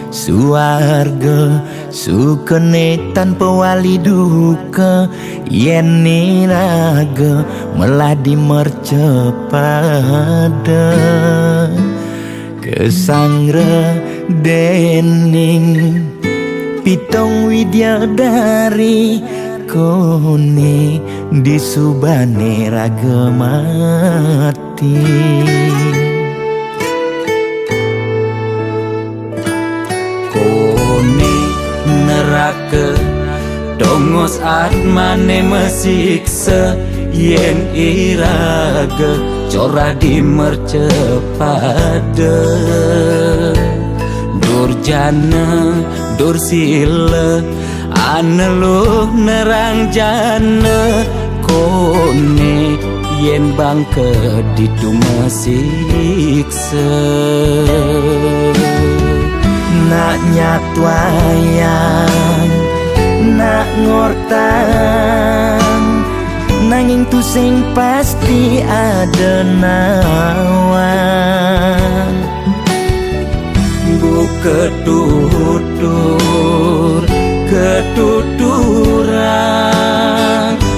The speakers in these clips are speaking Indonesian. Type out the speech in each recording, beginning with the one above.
suarga sukene tanpa wali duka yen niraga meladi mercepada kesangra dening pitong widyadari kone disubane raga mati kone neraka dongos atmane mesiksa yen iraga cora di mercepada durjana dursila aneluh nerang jana kone yen bangke ditu mesiksa nak nyatwayang nak ngortang nanging tu sing pasti ada nawan bu ketuturan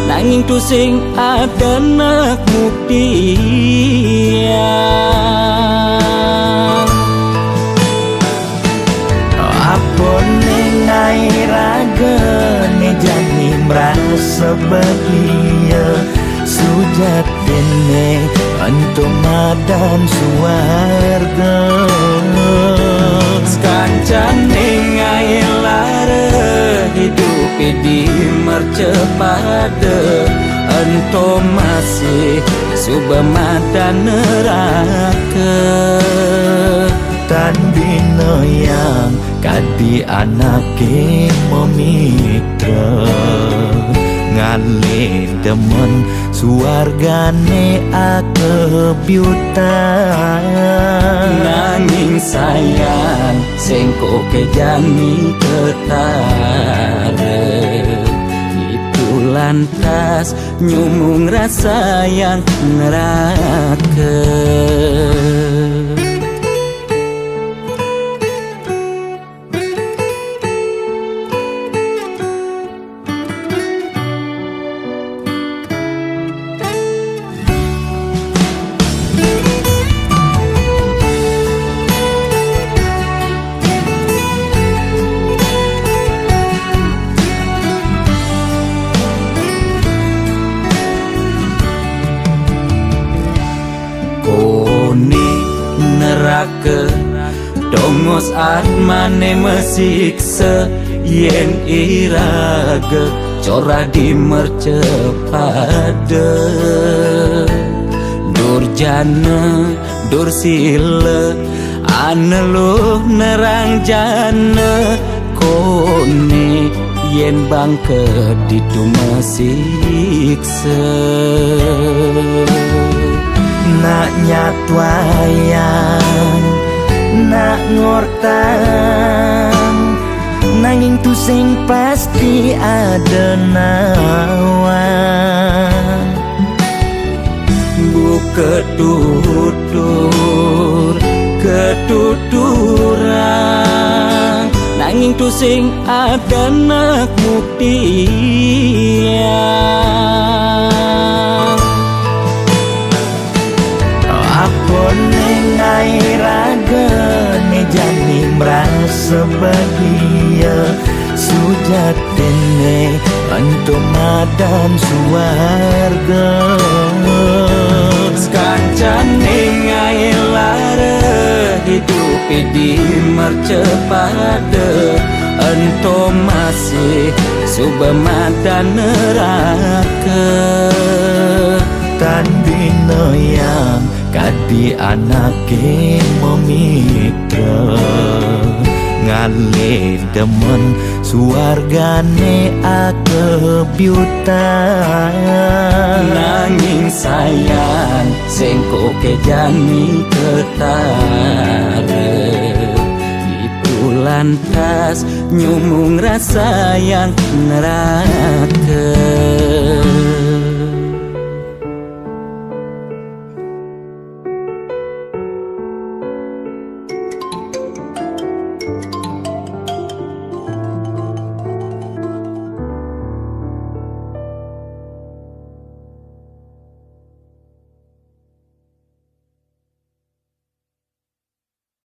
nanging tu sing ada nak buktian apa nengai raga ne jani merasa bahagia sujatene antum madan suarga kancane ngai lara hidup di mercepada antum masih subamadan neraka tan bino yang kadi anake memitra ngale demen suargane akebyutan nanging sayang sengko kejani ketara itu lantas nyumung rasa yang neraka neraka dongos atmane mesiksa yen iraga cora di mercepada durjana dursila aneluh nerang jana kone yen bangke ditu mesiksa nak nyatwayang nak ngortang nanging tu sing pasti ada nawan bu ketuturan nanging tu sing ada nak buktian apa nengai raga ne jani merasa bahagia sujatene antum madan suarga kancane ngai lara hidup di mercepada antum masih subamadan neraka tan bino yang kadi anake memitra ngale demen suargane akebyutan nanging sayang sengko kejani ketara itu lantas nyumung rasa yang neraka